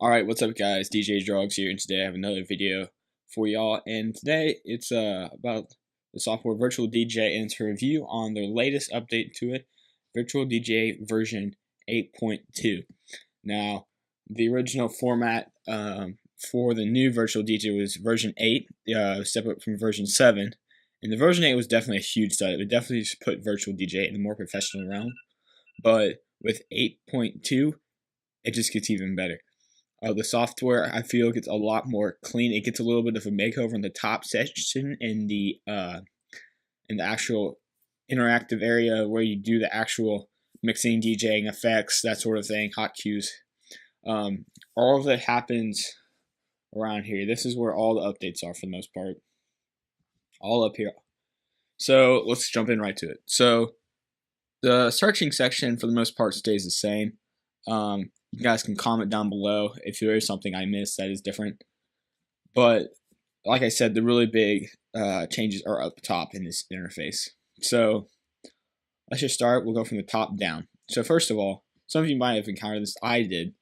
Alright, what's up guys, DJ DrawgZ here, and today I have another video for y'all, and today it's about the software Virtual DJ and it's a review on their latest update to it, Virtual DJ version 8.2. Now, the original format for the new Virtual DJ was version 8, separate from version 7, and the version 8 was definitely a huge step. It definitely just put Virtual DJ in a more professional realm, but with 8.2, it just gets even better. The software, I feel, gets a lot more clean. It gets a little bit of a makeover in the top section in the actual interactive area where you do the actual mixing, DJing, effects, that sort of thing, hot cues. All of that happens around here. This is where all the updates are for the most part. All up here. So let's jump in right to it. So the searching section for the most part stays the same. You guys can comment down below if there is something I missed that is different. But like I said, the really big changes are up top in this interface. So let's just start. We'll go from the top down. So first of all, some of you might have encountered this. I did.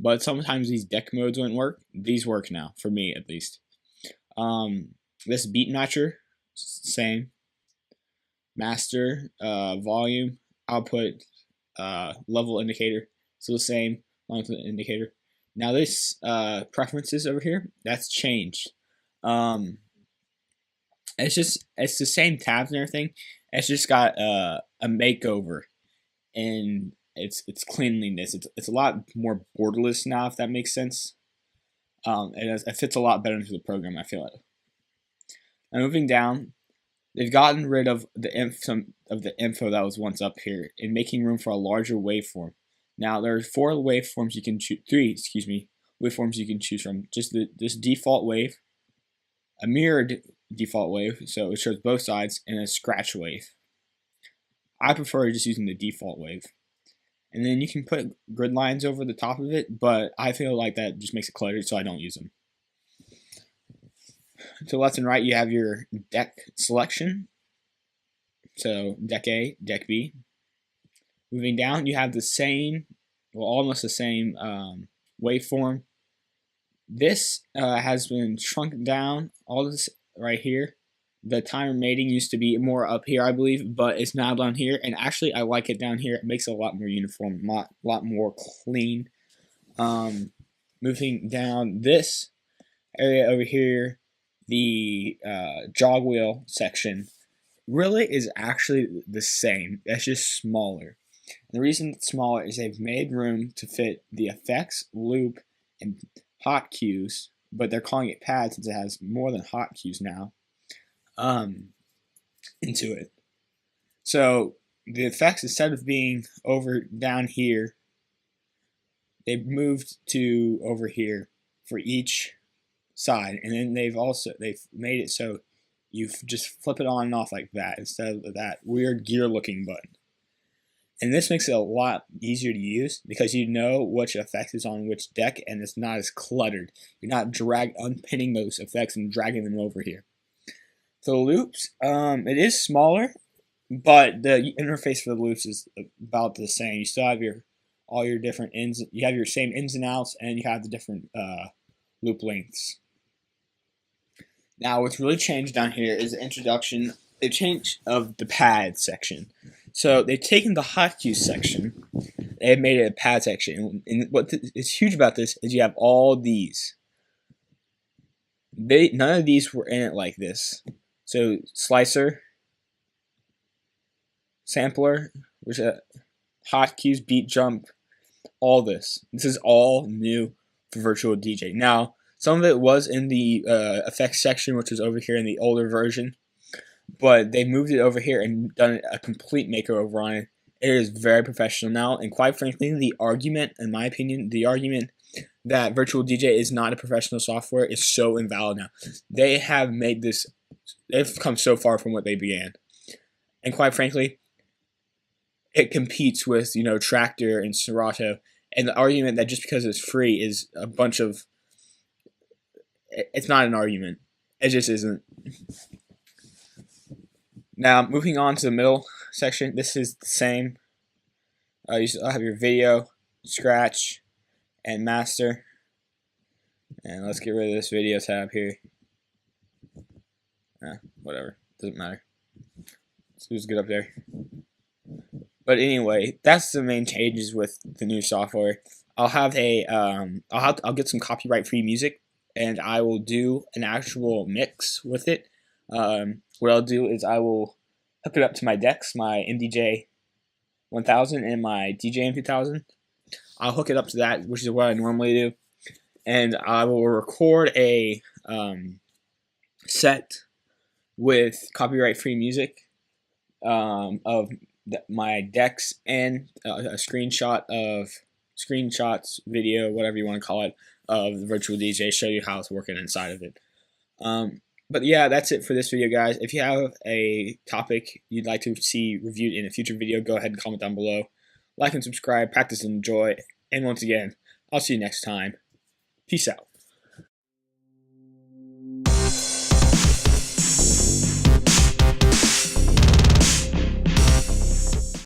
But sometimes these deck modes wouldn't work. These work now, for me at least. This beat matcher, same. Master, volume, output, level indicator, still the same. Indicator. Now this preferences over here, that's changed. It's the same tabs and everything. It's just got a makeover, and it's cleanliness. It's a lot more borderless now, if that makes sense. It fits a lot better into the program, I feel like. Now moving down, they've gotten rid of some of the info that was once up here and making room for a larger waveform. Now there's three waveforms you can choose from. Just this default wave, a mirrored default wave, so it shows both sides, and a scratch wave. I prefer just using the default wave. And then you can put grid lines over the top of it, but I feel like that just makes it cluttered, so I don't use them. To the left and right, you have your deck selection. So deck A, deck B. Moving down, you have the same, well, almost the same waveform. This has been shrunk down. All this right here. The timer mating used to be more up here, I believe, but it's now down here. And actually, I like it down here. It makes it a lot more uniform, a lot more clean. Moving down this area over here, the jog wheel section really is actually the same. That's just smaller. And the reason it's smaller is they've made room to fit the effects, loop, and hot cues, but they're calling it pad since it has more than hot cues now into it. So the effects, instead of being over down here, they've moved to over here for each side, and then they've made it so you just flip it on and off like that instead of that weird gear looking button. And this makes it a lot easier to use because you know which effect is on which deck, and it's not as cluttered. You're not unpinning those effects and dragging them over here. So the loops, it is smaller, but the interface for the loops is about the same. You still have all your different ins. You have your same ins and outs, and you have the different loop lengths. Now, what's really changed down here is the introduction. They changed of the pad section. So they've taken the hot cues section, they have made it a pad section. And what is huge about this is you have all these. None of these were in it like this. So slicer, sampler, which hot cues, beat jump, all this. This is all new for Virtual DJ. Now, some of it was in the effects section, which was over here in the older version. But they moved it over here and done a complete makeover on it. It is very professional now, and quite frankly, the argument, in my opinion, that Virtual DJ is not a professional software is so invalid now. They have made this, they've come so far from what they began. And quite frankly, it competes with, Tractor and Serato, and the argument that just because it's free is a bunch of, it's not an argument. It just isn't. Now, moving on to the middle section, this is the same. You still have your video, scratch, and master. And let's get rid of this video tab here. Whatever, doesn't matter. Let's just get up there. But anyway, that's the main changes with the new software. I'll have a I'll get some copyright-free music, and I will do an actual mix with it. What I'll do is I will hook it up to my decks, my MDJ 1000 and my DJM 2000. I'll hook it up to that, which is what I normally do, and I will record a set with copyright-free music of my decks and a screenshots, video, whatever you want to call it, of the virtual DJ, show you how it's working inside of it. But yeah, that's it for this video, guys. If you have a topic you'd like to see reviewed in a future video, go ahead and comment down below. Like and subscribe, practice and enjoy, and once again, I'll see you next time. Peace out.